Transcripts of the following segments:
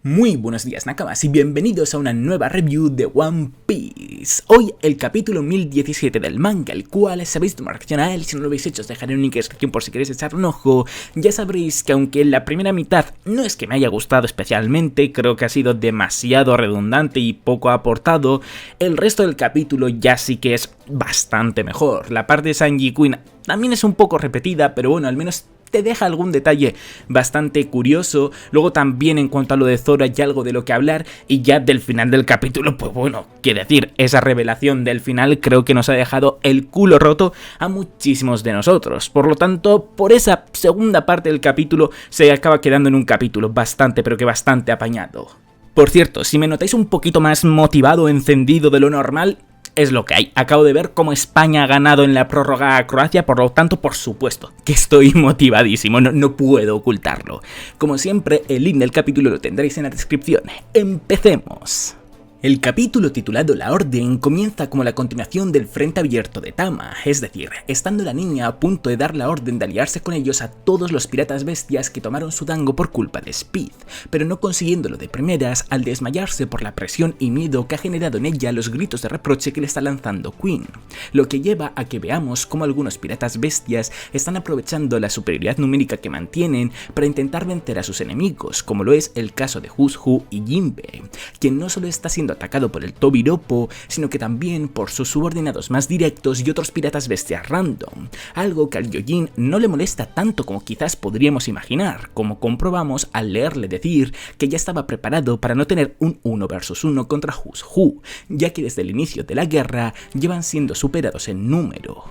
Muy buenos días Nakamas y bienvenidos a una nueva review de One Piece. Hoy el capítulo 1017 del manga, el cual sabéis tomar reacción a él. Si no lo habéis hecho os dejaré un link en descripción por si queréis echar un ojo. Ya sabréis que aunque la primera mitad no es que me haya gustado especialmente, creo que ha sido demasiado redundante y poco aportado, el resto del capítulo ya sí que es bastante mejor. La parte de Sanji y Queen también es un poco repetida, pero bueno, al menos te deja algún detalle bastante curioso. Luego también en cuanto a lo de Zoro hay algo de lo que hablar, y ya del final del capítulo, pues bueno, qué decir, esa revelación del final creo que nos ha dejado el culo roto a muchísimos de nosotros. Por lo tanto, por esa segunda parte del capítulo se acaba quedando en un capítulo bastante, pero que bastante apañado. Por cierto, si me notáis un poquito más motivado o encendido de lo normal, es lo que hay. Acabo de ver cómo España ha ganado en la prórroga a Croacia, por lo tanto, por supuesto, que estoy motivadísimo, no puedo ocultarlo. Como siempre, el link del capítulo lo tendréis en la descripción. ¡Empecemos! El capítulo titulado La Orden comienza como la continuación del frente abierto de Tama, es decir, estando la niña a punto de dar la orden de aliarse con ellos a todos los piratas bestias que tomaron su dango por culpa de Speed, pero no consiguiéndolo de primeras al desmayarse por la presión y miedo que ha generado en ella los gritos de reproche que le está lanzando Queen, lo que lleva a que veamos cómo algunos piratas bestias están aprovechando la superioridad numérica que mantienen para intentar vencer a sus enemigos, como lo es el caso de Who's y Jinbe, quien no solo está siendo atacado por el Tobiropo, sino que también por sus subordinados más directos y otros piratas bestias random, algo que al Gyojin no le molesta tanto como quizás podríamos imaginar, como comprobamos al leerle decir que ya estaba preparado para no tener un 1 vs 1 contra Who's, ya que desde el inicio de la guerra llevan siendo superados en número.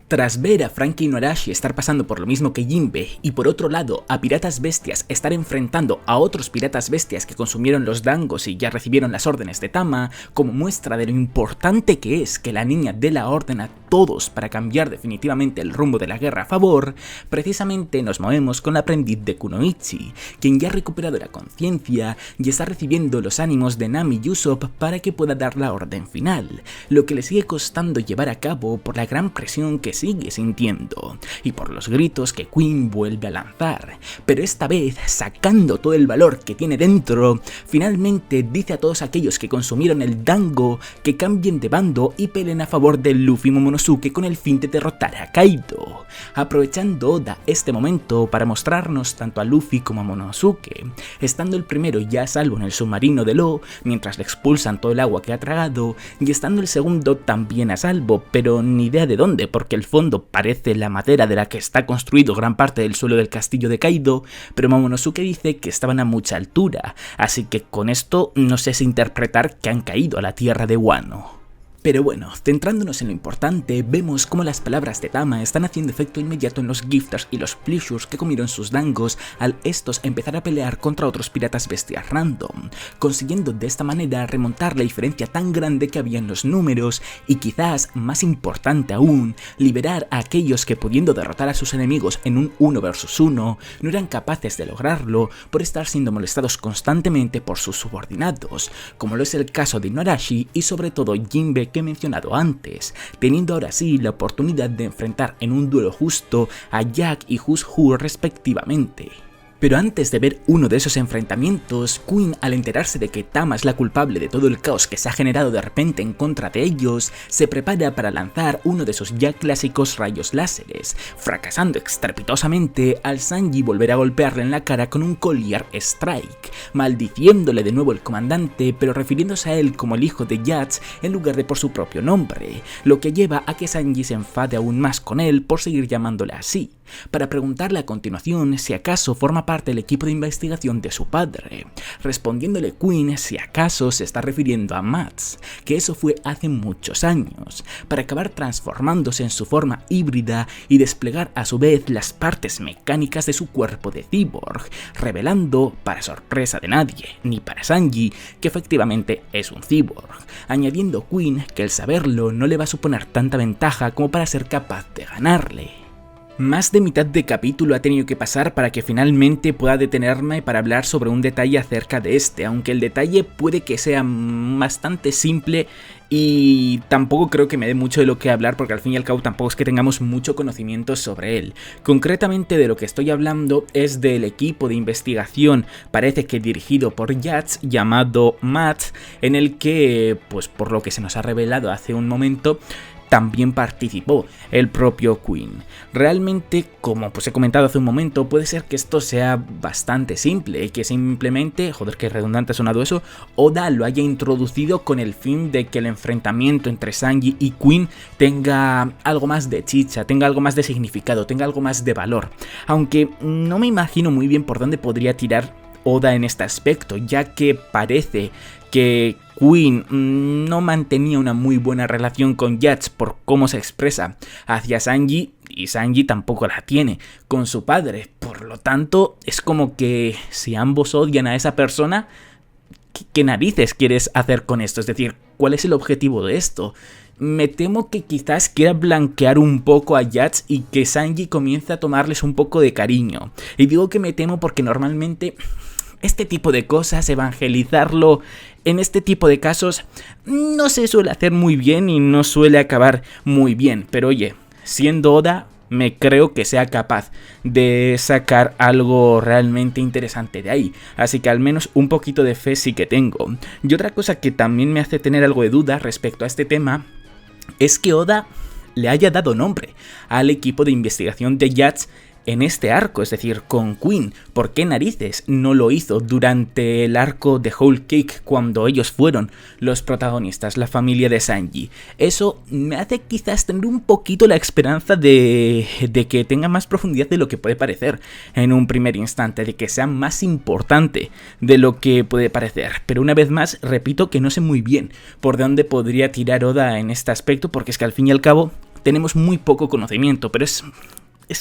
Tras ver a Franky y Inuarashi estar pasando por lo mismo que Jinbe, y por otro lado a piratas bestias estar enfrentando a otros piratas bestias que consumieron los dangos y ya recibieron las órdenes de Tama, como muestra de lo importante que es que la niña dé la orden a todos para cambiar definitivamente el rumbo de la guerra a favor, precisamente nos movemos con la aprendiz de Kunoichi, quien ya ha recuperado la conciencia y está recibiendo los ánimos de Nami y Usopp para que pueda dar la orden final, lo que le sigue costando llevar a cabo por la gran presión que sigue sintiendo y por los gritos que Queen vuelve a lanzar, pero esta vez sacando todo el valor que tiene dentro, finalmente dice a todos aquellos que consumieron el dango que cambien de bando y peleen a favor de Luffy y Momonosuke con el fin de derrotar a Kaido, aprovechando Oda este momento para mostrarnos tanto a Luffy como a Momonosuke, estando el primero ya a salvo en el submarino de Law mientras le expulsan todo el agua que ha tragado, y estando el segundo también a salvo, pero ni idea de dónde, porque el fondo parece la madera de la que está construido gran parte del suelo del castillo de Kaido, pero Momonosuke dice que estaban a mucha altura, así que con esto no sé si interpretar que han caído a la tierra de Wano. Pero bueno, centrándonos en lo importante, vemos cómo las palabras de Tama están haciendo efecto inmediato en los gifters y los pleasures que comieron sus dangos al estos empezar a pelear contra otros piratas bestias random, consiguiendo de esta manera remontar la diferencia tan grande que había en los números y quizás, más importante aún, liberar a aquellos que pudiendo derrotar a sus enemigos en un 1 vs 1 no eran capaces de lograrlo por estar siendo molestados constantemente por sus subordinados, como lo es el caso de Inuarashi y sobre todo Jinbe que he mencionado antes, teniendo ahora sí la oportunidad de enfrentar en un duelo justo a Jack y Who's respectivamente. Pero antes de ver uno de esos enfrentamientos, Queen, al enterarse de que Tama es la culpable de todo el caos que se ha generado de repente en contra de ellos, se prepara para lanzar uno de esos ya clásicos rayos láseres, fracasando estrepitosamente al Sanji volver a golpearle en la cara con un collier strike, maldiciéndole de nuevo el comandante, pero refiriéndose a él como el hijo de Yats en lugar de por su propio nombre, lo que lleva a que Sanji se enfade aún más con él por seguir llamándole así, para preguntarle a continuación si acaso forma parte del equipo de investigación de su padre, respondiéndole Queen si acaso se está refiriendo a Mats, que eso fue hace muchos años, para acabar transformándose en su forma híbrida y desplegar a su vez las partes mecánicas de su cuerpo de cyborg, revelando, para sorpresa de nadie, ni para Sanji, que efectivamente es un cyborg, añadiendo Queen que el saberlo no le va a suponer tanta ventaja como para ser capaz de ganarle. Más de mitad de capítulo ha tenido que pasar para que finalmente pueda detenerme para hablar sobre un detalle acerca de este, aunque el detalle puede que sea bastante simple y tampoco creo que me dé mucho de lo que hablar porque al fin y al cabo tampoco es que tengamos mucho conocimiento sobre él. Concretamente de lo que estoy hablando es del equipo de investigación, parece que dirigido por Yates, llamado Matt, en el que, pues por lo que se nos ha revelado hace un momento, también participó el propio Quinn. Realmente, como pues he comentado hace un momento, puede ser que esto sea bastante simple y que simplemente, joder qué redundante ha sonado eso, Oda lo haya introducido con el fin de que el enfrentamiento entre Sanji y Quinn tenga algo más de chicha, tenga algo más de significado, tenga algo más de valor. Aunque no me imagino muy bien por dónde podría tirar Oda en este aspecto, ya que parece que Quinn no mantenía una muy buena relación con Yates por cómo se expresa hacia Sanji, y Sanji tampoco la tiene con su padre. Por lo tanto, es como que si ambos odian a esa persona, ¿qué narices quieres hacer con esto? Es decir, ¿cuál es el objetivo de esto? Me temo que quizás quiera blanquear un poco a Yates y que Sanji comience a tomarles un poco de cariño. Y digo que me temo porque normalmente este tipo de cosas, evangelizarlo en este tipo de casos, no se suele hacer muy bien y no suele acabar muy bien. Pero oye, siendo Oda, me creo que sea capaz de sacar algo realmente interesante de ahí. Así que al menos un poquito de fe sí que tengo. Y otra cosa que también me hace tener algo de duda respecto a este tema es que Oda le haya dado nombre al equipo de investigación de Yates en este arco, es decir, con Quinn. ¿Por qué narices no lo hizo durante el arco de Whole Cake cuando ellos fueron los protagonistas, la familia de Sanji? Eso me hace quizás tener un poquito la esperanza de que tenga más profundidad de lo que puede parecer en un primer instante, de que sea más importante de lo que puede parecer. Pero una vez más, repito que no sé muy bien por dónde podría tirar Oda en este aspecto, porque es que al fin y al cabo tenemos muy poco conocimiento, pero es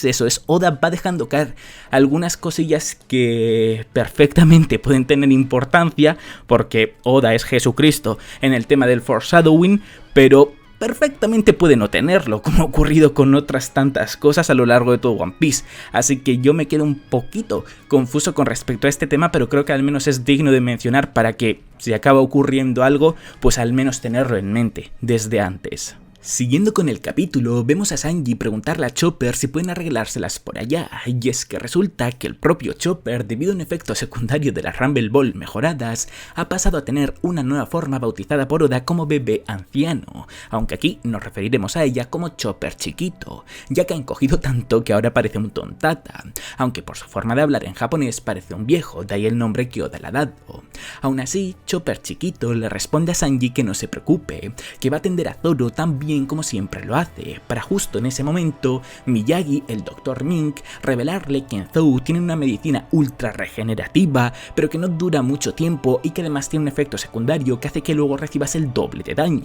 eso, Oda va dejando caer algunas cosillas que perfectamente pueden tener importancia, porque Oda es Jesucristo en el tema del foreshadowing, pero perfectamente puede no tenerlo, como ha ocurrido con otras tantas cosas a lo largo de todo One Piece. Así que yo me quedo un poquito confuso con respecto a este tema, pero creo que al menos es digno de mencionar para que, si acaba ocurriendo algo, pues al menos tenerlo en mente desde antes. Siguiendo con el capítulo, vemos a Sanji preguntarle a Chopper si pueden arreglárselas por allá, y es que resulta que el propio Chopper, debido a un efecto secundario de las Rumble Ball mejoradas, ha pasado a tener una nueva forma bautizada por Oda como bebé anciano, aunque aquí nos referiremos a ella como Chopper chiquito, ya que ha encogido tanto que ahora parece un tontata, aunque por su forma de hablar en japonés parece un viejo, de ahí el nombre que Oda le ha dado. Aún así, Chopper chiquito le responde a Sanji que no se preocupe, que va a atender a Zoro tan bien como siempre lo hace, para justo en ese momento Miyagi, el Dr. Mink, revelarle que en Zou tiene una medicina ultra regenerativa, pero que no dura mucho tiempo y que además tiene un efecto secundario que hace que luego recibas el doble de daño,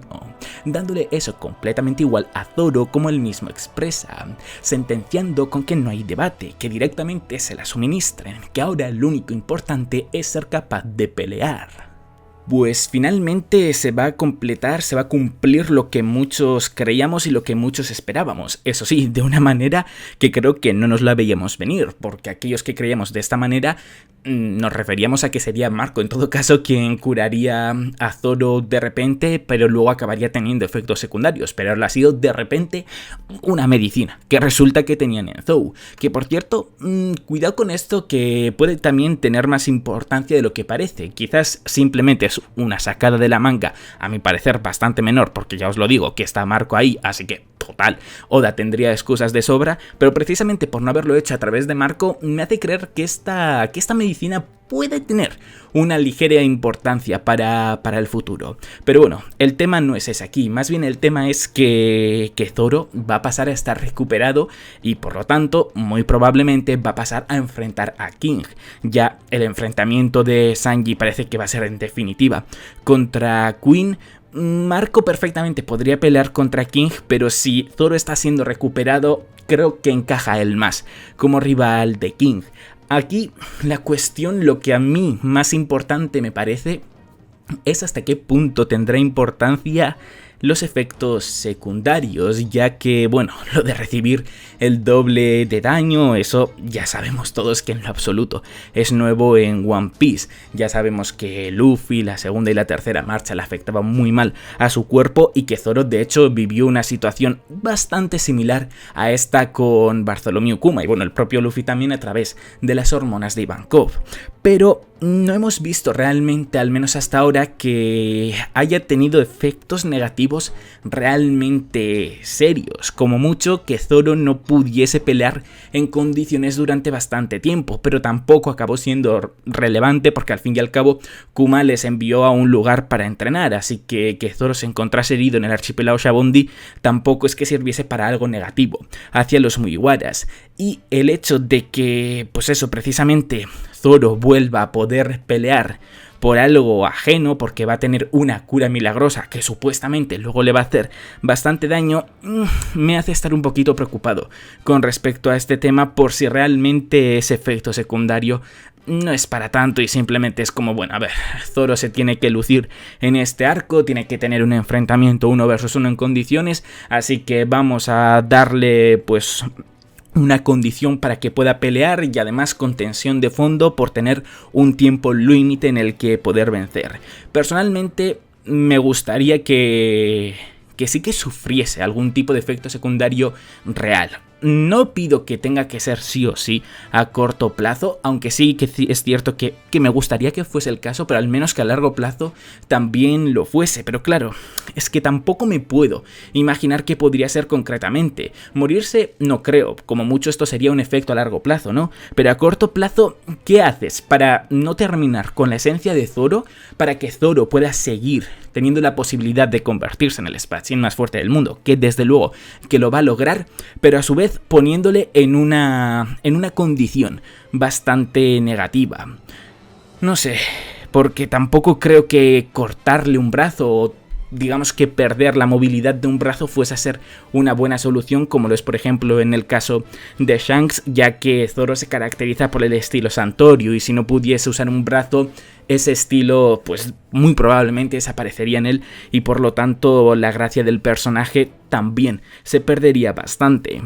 dándole eso completamente igual a Zoro como él mismo expresa, sentenciando con que no hay debate, que directamente se la suministren, que ahora lo único importante es ser capaz de pelear. Pues finalmente se va a completar, se va a cumplir lo que muchos creíamos y lo que muchos esperábamos. Eso sí, de una manera que creo que no nos la veíamos venir, porque aquellos que creíamos de esta manera nos referíamos a que sería Marco, en todo caso, quien curaría a Zoro de repente, pero luego acabaría teniendo efectos secundarios. Pero él ha sido de repente una medicina, que resulta que tenían en Zou. Que por cierto, cuidado con esto, que puede también tener más importancia de lo que parece. Quizás simplemente es una sacada de la manga, a mi parecer bastante menor, porque ya os lo digo, que está Marco ahí, así que total, Oda tendría excusas de sobra, pero precisamente por no haberlo hecho a través de Marco, me hace creer que esta medicina puede tener una ligera importancia para el futuro. Pero bueno, el tema no es ese aquí, más bien el tema es que Zoro va a pasar a estar recuperado y por lo tanto, muy probablemente va a pasar a enfrentar a King. Ya el enfrentamiento de Sanji parece que va a ser en definitiva contra Quinn. Marco perfectamente podría pelear contra King, pero si Zoro está siendo recuperado, creo que encaja él más como rival de King. Aquí la cuestión, lo que a mí más importante me parece, es hasta qué punto tendrá importancia los efectos secundarios, ya que, bueno, lo de recibir el doble de daño, eso ya sabemos todos que en lo absoluto es nuevo en One Piece. Ya sabemos que Luffy, la segunda y la tercera marcha, le afectaba muy mal a su cuerpo y que Zoro de hecho vivió una situación bastante similar a esta con Bartholomew Kuma y bueno, el propio Luffy también a través de las hormonas de Ivankov. Pero no hemos visto realmente, al menos hasta ahora, que haya tenido efectos negativos realmente serios. Como mucho que Zoro no pudiese pelear en condiciones durante bastante tiempo, pero tampoco acabó siendo relevante porque al fin y al cabo Kuma les envió a un lugar para entrenar, así que Zoro se encontrase herido en el archipiélago Shabondi tampoco es que sirviese para algo negativo hacia los Mugiwaras. Y el hecho de que, pues eso, precisamente Zoro vuelva a poder pelear por algo ajeno, porque va a tener una cura milagrosa que supuestamente luego le va a hacer bastante daño, me hace estar un poquito preocupado con respecto a este tema, por si realmente ese efecto secundario no es para tanto y simplemente es como, bueno, a ver, Zoro se tiene que lucir en este arco, tiene que tener un enfrentamiento 1 versus 1 en condiciones, así que vamos a darle pues una condición para que pueda pelear y además con tensión de fondo por tener un tiempo límite en el que poder vencer. Personalmente me gustaría que sí que sufriese algún tipo de efecto secundario real. No pido que tenga que ser sí o sí a corto plazo, aunque sí que es cierto que me gustaría que fuese el caso, pero al menos que a largo plazo también lo fuese. Pero claro, es que tampoco me puedo imaginar qué podría ser concretamente. Morirse no creo, como mucho esto sería un efecto a largo plazo, ¿no? Pero a corto plazo, ¿qué haces para no terminar con la esencia de Zoro? Para que Zoro pueda seguir teniendo la posibilidad de convertirse en el espadachín más fuerte del mundo, que desde luego que lo va a lograr, pero a su vez poniéndole en una condición bastante negativa. No sé, porque tampoco creo que cortarle un brazo o digamos que perder la movilidad de un brazo fuese a ser una buena solución, como lo es por ejemplo en el caso de Shanks, ya que Zoro se caracteriza por el estilo Santorio y si no pudiese usar un brazo, ese estilo pues muy probablemente desaparecería en él y por lo tanto la gracia del personaje también se perdería bastante.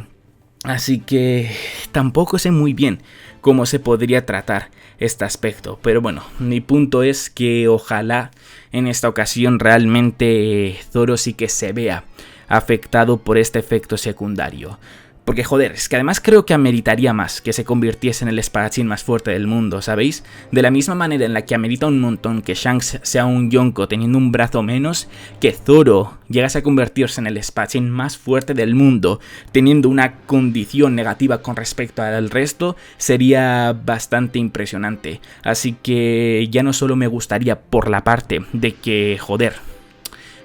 Así que tampoco sé muy bien cómo se podría tratar este aspecto, pero bueno, mi punto es que ojalá en esta ocasión realmente Zoro sí que se vea afectado por este efecto secundario. Porque joder, es que además creo que ameritaría más que se convirtiese en el espadachín más fuerte del mundo, ¿sabéis? De la misma manera en la que amerita un montón que Shanks sea un yonko teniendo un brazo menos, que Zoro llegase a convertirse en el espadachín más fuerte del mundo teniendo una condición negativa con respecto al resto, sería bastante impresionante. Así que ya no solo me gustaría por la parte de que, joder,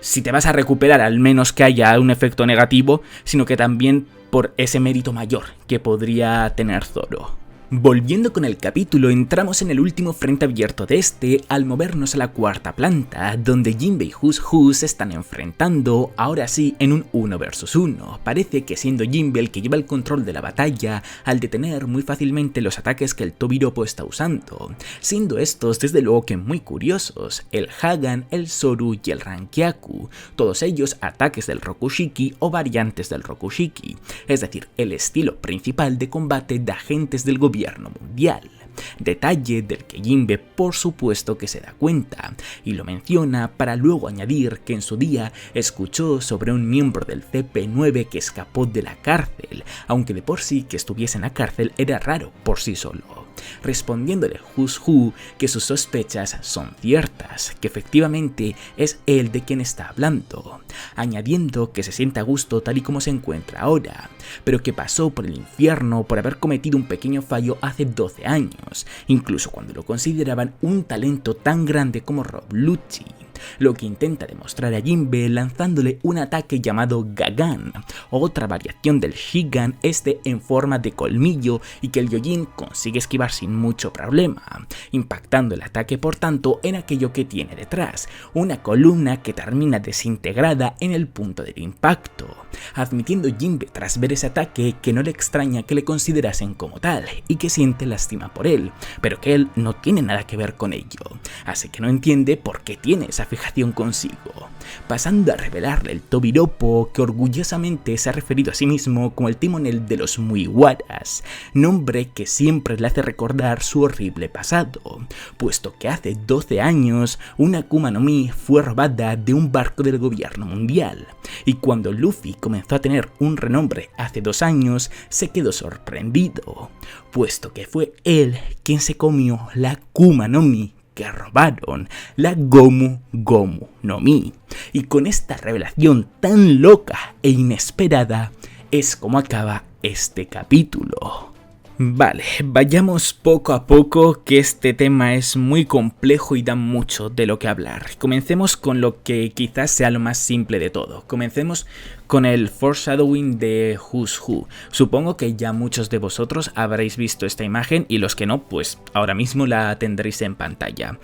si te vas a recuperar al menos que haya un efecto negativo, sino que también por ese mérito mayor que podría tener Zoro. Volviendo con el capítulo, entramos en el último frente abierto de este al movernos a la cuarta planta, donde Jinbe y Hus Hus se están enfrentando, ahora sí en un 1 versus 1. Parece que siendo Jinbe el que lleva el control de la batalla, al detener muy fácilmente los ataques que el Tobiropo está usando, siendo estos desde luego que muy curiosos, el Hagan, el Zoru y el Rankyaku, todos ellos ataques del Rokushiki o variantes del Rokushiki, es decir, el estilo principal de combate de agentes del gobierno mundial. Detalle del que Jinbe por supuesto que se da cuenta y lo menciona para luego añadir que en su día escuchó sobre un miembro del CP9 que escapó de la cárcel, aunque de por sí que estuviese en la cárcel era raro por sí solo, respondiéndole Hus Hu que sus sospechas son ciertas, que efectivamente es él de quien está hablando, añadiendo que se siente a gusto tal y como se encuentra ahora, pero que pasó por el infierno por haber cometido un pequeño fallo hace 12 años, incluso cuando lo consideraban un talento tan grande como Rob Lucci, lo que intenta demostrar a Jinbe lanzándole un ataque llamado Gagan, otra variación del Shigan, este en forma de colmillo y que el Gyojin consigue esquivar sin mucho problema, impactando el ataque por tanto en aquello que tiene detrás, una columna que termina desintegrada en el punto del impacto, admitiendo Jinbe tras ver ese ataque que no le extraña que le considerasen como tal y que siente lástima por él, pero que él no tiene nada que ver con ello, así que no entiende por qué tiene esa fijación consigo, pasando a revelarle el tobiropo que orgullosamente se ha referido a sí mismo como el timonel de los Mugiwaras, nombre que siempre le hace recordar su horrible pasado, puesto que hace 12 años una Akuma no Mi fue robada de un barco del gobierno mundial, y cuando Luffy comenzó a tener un renombre hace 2 años se quedó sorprendido, puesto que fue él quien se comió la Akuma no Mi que robaron, la Gomu Gomu no Mi. Y con esta revelación tan loca e inesperada es como acaba este capítulo. Vale, vayamos poco a poco, que este tema es muy complejo y da mucho de lo que hablar. Comencemos con lo que quizás sea lo más simple de todo. Comencemos con el foreshadowing de Who's Who. Supongo que ya muchos de vosotros habréis visto esta imagen y los que no, pues ahora mismo la tendréis en pantalla.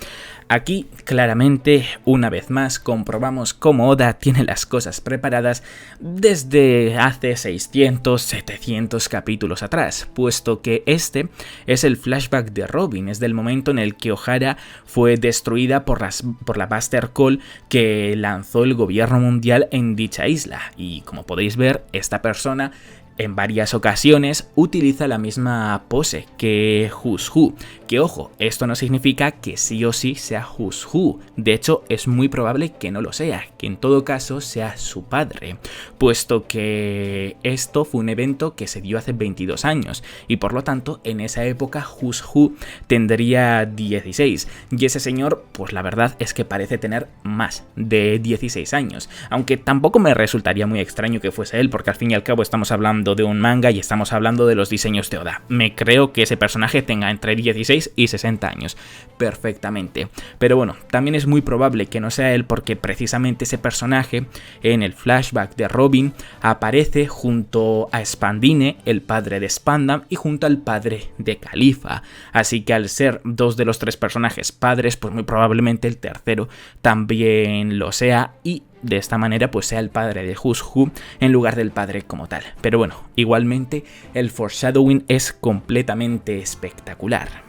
Aquí claramente, una vez más, comprobamos cómo Oda tiene las cosas preparadas desde hace 600, 700 capítulos atrás, puesto que este es el flashback de Robin, es del momento en el que Ohara fue destruida por la Buster Call que lanzó el gobierno mundial en dicha isla, y como podéis ver, esta persona en varias ocasiones utiliza la misma pose que Who's Who, que ojo, esto no significa que sí o sí sea Who's Who, de hecho es muy probable que no lo sea, que en todo caso sea su padre, puesto que esto fue un evento que se dio hace 22 años, y por lo tanto en esa época Who's Who tendría 16, y ese señor pues la verdad es que parece tener más de 16 años, aunque tampoco me resultaría muy extraño que fuese él, porque al fin y al cabo estamos hablando de un manga y estamos hablando de los diseños de Oda. Me creo que ese personaje tenga entre 16 y 60 años, perfectamente. Pero bueno, también es muy probable que no sea él, porque precisamente ese personaje en el flashback de Robin aparece junto a Spandine, el padre de Spandam, y junto al padre de Califa. Así que al ser 2 de los 3 personajes padres, pues muy probablemente el tercero también lo sea, y de esta manera pues sea el padre de Who's Who en lugar del padre como tal. Pero bueno, igualmente el foreshadowing es completamente espectacular.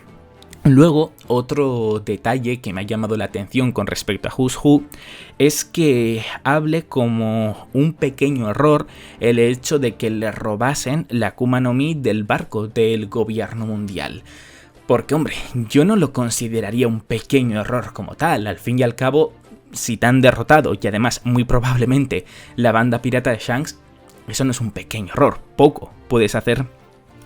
Luego, otro detalle que me ha llamado la atención con respecto a Who's Who es que hable como un pequeño error el hecho de que le robasen la Akuma no Mi del barco del gobierno mundial. Porque hombre, yo no lo consideraría un pequeño error como tal, al fin y al cabo, si te han derrotado y además muy probablemente la banda pirata de Shanks, eso no es un pequeño error, poco puedes hacer.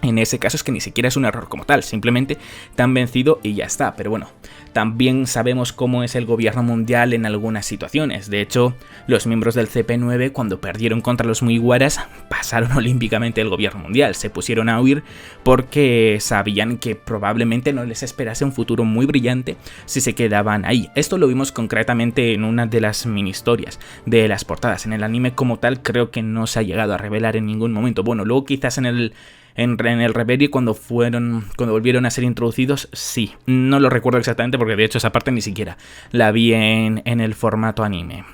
En ese caso es que ni siquiera es un error como tal, simplemente te han vencido y ya está. Pero bueno, también sabemos cómo es el gobierno mundial en algunas situaciones. De hecho, los miembros del CP9 cuando perdieron contra los Mugiwaras pasaron olímpicamente el gobierno mundial. Se pusieron a huir porque sabían que probablemente no les esperase un futuro muy brillante si se quedaban ahí. Esto lo vimos concretamente en una de las mini historias de las portadas. En el anime como tal creo que no se ha llegado a revelar en ningún momento. Bueno, luego quizás en el Reverie cuando volvieron a ser introducidos, sí, no lo recuerdo exactamente porque de hecho esa parte ni siquiera la vi en el formato anime.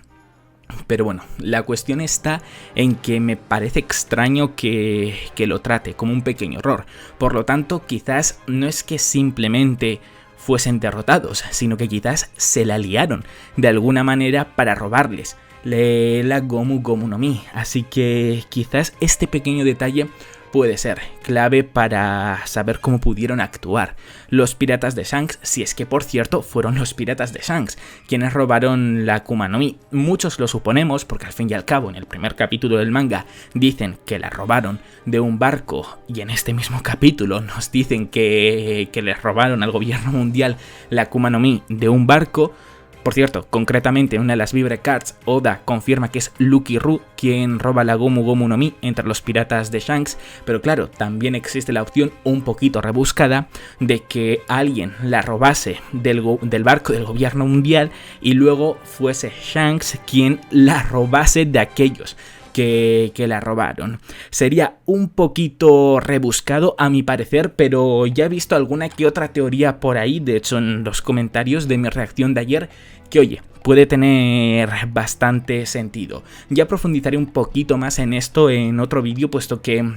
Pero bueno, la cuestión está en que me parece extraño que lo trate como un pequeño error. Por lo tanto, quizás no es que simplemente fuesen derrotados, sino que quizás se la liaron de alguna manera para robarles la Gomu Gomu no Mi. Así que quizás este pequeño detalle puede ser clave para saber cómo pudieron actuar los piratas de Shanks, si es que por cierto fueron los piratas de Shanks quienes robaron la Akuma no Mi. Muchos lo suponemos porque al fin y al cabo en el primer capítulo del manga dicen que la robaron de un barco y en este mismo capítulo nos dicen que les robaron al gobierno mundial la Akuma no Mi de un barco. Por cierto, concretamente en una de las Vibre Cards, Oda confirma que es Lucky Roo quien roba la Gomu Gomu no Mi entre los piratas de Shanks, pero claro, también existe la opción un poquito rebuscada de que alguien la robase del barco del gobierno mundial y luego fuese Shanks quien la robase de aquellos que la robaron. Sería un poquito rebuscado a mi parecer, pero ya he visto alguna que otra teoría por ahí, de hecho en los comentarios de mi reacción de ayer, que oye, puede tener bastante sentido. Ya profundizaré un poquito más en esto en otro vídeo, puesto que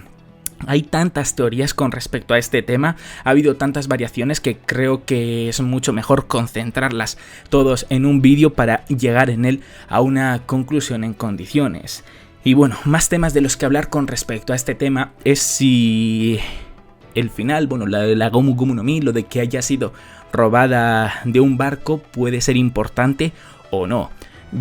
Hay tantas teorías con respecto a este tema, ha habido tantas variaciones que creo que es mucho mejor concentrarlas todos en un vídeo para llegar en él a una conclusión en condiciones. Y bueno, más temas de los que hablar con respecto a este tema es si el final, bueno, la Gomu Gomu no Mi, lo de que haya sido robada de un barco puede ser importante o no.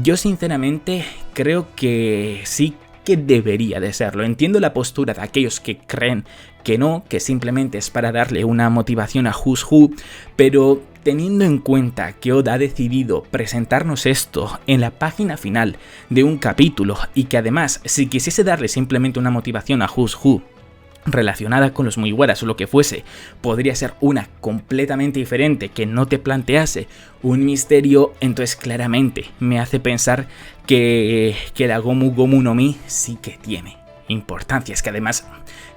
Yo sinceramente creo que sí que debería de serlo. Entiendo la postura de aquellos que creen que no, que simplemente es para darle una motivación a Who's Who, pero teniendo en cuenta que Oda ha decidido presentarnos esto en la página final de un capítulo y que además, si quisiese darle simplemente una motivación a Who's Who relacionada con los Mugiwaras o lo que fuese, podría ser una completamente diferente que no te plantease un misterio, entonces claramente me hace pensar que la Gomu Gomu no Mi sí que tiene importancia. Es que además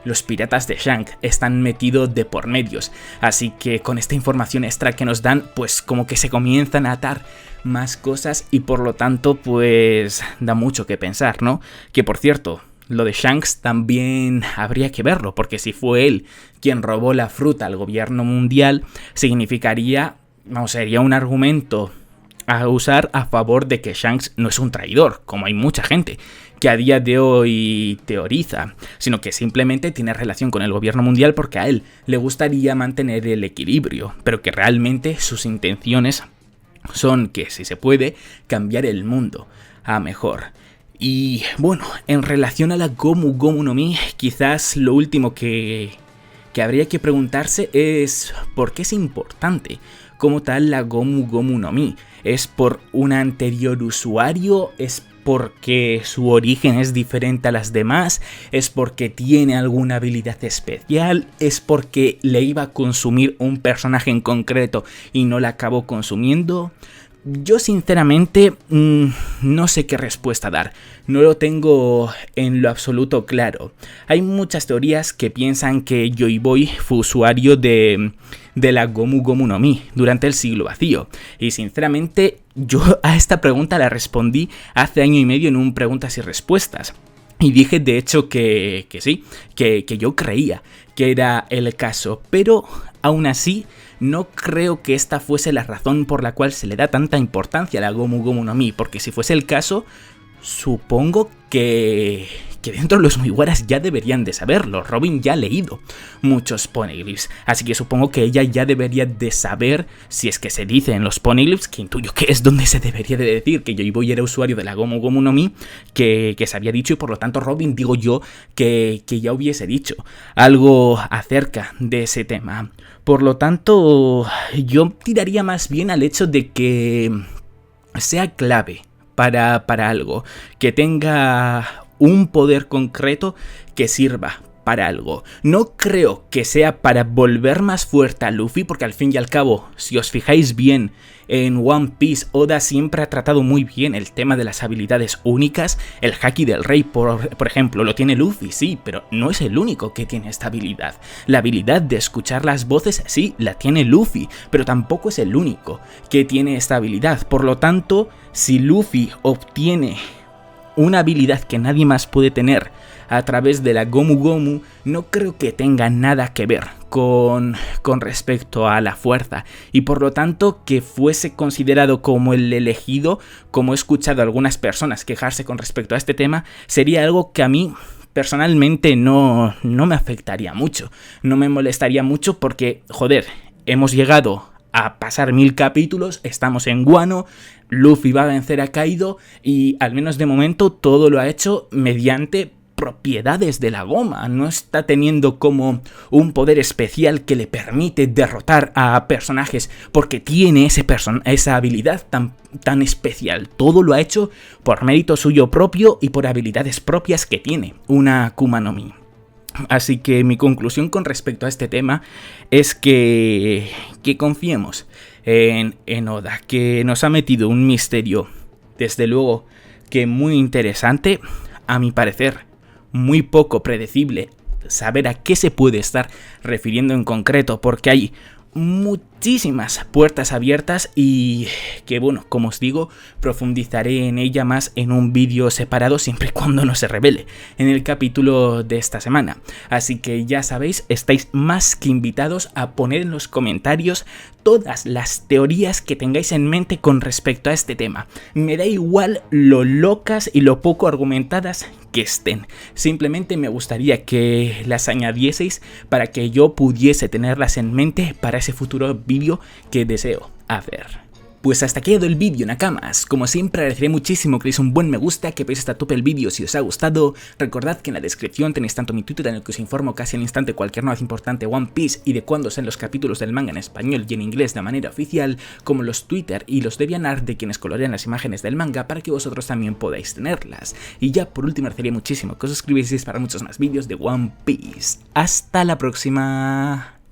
los piratas de Shanks están metidos de por medios, así que con esta información extra que nos dan, pues como que se comienzan a atar más cosas y por lo tanto pues da mucho que pensar, ¿no? Que por cierto, lo de Shanks también habría que verlo, porque si fue él quien robó la fruta al gobierno mundial, significaría, sería un argumento a usar a favor de que Shanks no es un traidor, como hay mucha gente que a día de hoy teoriza, sino que simplemente tiene relación con el gobierno mundial porque a él le gustaría mantener el equilibrio, pero que realmente sus intenciones son que, si se puede, cambiar el mundo a mejor. Y bueno, en relación a la Gomu Gomu no Mi, quizás lo último que habría que preguntarse es ¿por qué es importante como tal la Gomu Gomu no Mi? ¿Es por un anterior usuario? ¿Es porque su origen es diferente a las demás? ¿Es porque tiene alguna habilidad especial? ¿Es porque le iba a consumir un personaje en concreto y no la acabó consumiendo? Yo sinceramente no sé qué respuesta dar, no lo tengo en lo absoluto claro. Hay muchas teorías que piensan que Joy Boy fue usuario de la Gomu Gomu no Mi durante el siglo vacío. Y sinceramente yo a esta pregunta la respondí hace año y medio en un preguntas y respuestas. Y dije de hecho que sí, que yo creía que era el caso, pero aún así no creo que esta fuese la razón por la cual se le da tanta importancia a la Gomu Gomu no Mi, porque si fuese el caso, supongo que dentro de los Mugiwaras ya deberían de saberlo. Robin ya ha leído muchos poneglyphs, así que supongo que ella ya debería de saber, si es que se dice en los poneglyphs, que intuyo que es donde se debería de decir que Joy Boy era usuario de la Gomu Gomu no Mi, que se había dicho, y por lo tanto Robin, digo yo, que ya hubiese dicho algo acerca de ese tema. Por lo tanto, yo tiraría más bien al hecho de que sea clave para algo, que tenga un poder concreto que sirva para algo. No creo que sea para volver más fuerte a Luffy, porque al fin y al cabo, si os fijáis bien en One Piece, Oda siempre ha tratado muy bien el tema de las habilidades únicas. El Haki del Rey, por ejemplo, lo tiene Luffy, sí, pero no es el único que tiene esta habilidad. La habilidad de escuchar las voces, sí, la tiene Luffy, pero tampoco es el único que tiene esta habilidad. Por lo tanto, si Luffy obtiene una habilidad que nadie más puede tener a través de la Gomu Gomu, no creo que tenga nada que ver con respecto a la fuerza, y por lo tanto que fuese considerado como el elegido, como he escuchado a algunas personas quejarse con respecto a este tema, sería algo que a mí personalmente no me afectaría mucho, no me molestaría mucho porque, joder, hemos llegado a pasar 1000 capítulos, estamos en Wano, Luffy va a vencer a Kaido y al menos de momento todo lo ha hecho mediante propiedades de la goma, no está teniendo como un poder especial que le permite derrotar a personajes porque tiene esa habilidad tan especial. Todo lo ha hecho por mérito suyo propio y por habilidades propias que tiene una Akuma no Mi. Así que mi conclusión con respecto a este tema es que confiemos en Oda, que nos ha metido un misterio, desde luego que muy interesante, a mi parecer muy poco predecible saber a qué se puede estar refiriendo en concreto, porque hay muchísimas puertas abiertas y que bueno, como os digo, profundizaré en ella más en un vídeo separado siempre y cuando no se revele en el capítulo de esta semana. Así que ya sabéis, estáis más que invitados a poner en los comentarios todas las teorías que tengáis en mente con respecto a este tema. Me da igual lo locas y lo poco argumentadas que estén. Simplemente me gustaría que las añadieseis para que yo pudiese tenerlas en mente para ese futuro vídeo que deseo hacer. Pues hasta aquí ha quedado el vídeo, Nakamas. Como siempre agradeceré muchísimo que deis un buen me gusta, que veáis hasta tope el vídeo si os ha gustado. Recordad que en la descripción tenéis tanto mi Twitter en el que os informo casi al instante cualquier novedad importante de One Piece y de cuándo sean los capítulos del manga en español y en inglés de manera oficial, como los Twitter y los DeviantArt de quienes colorean las imágenes del manga para que vosotros también podáis tenerlas. Y ya por último agradecería muchísimo que os suscribieseis para muchos más vídeos de One Piece. Hasta la próxima.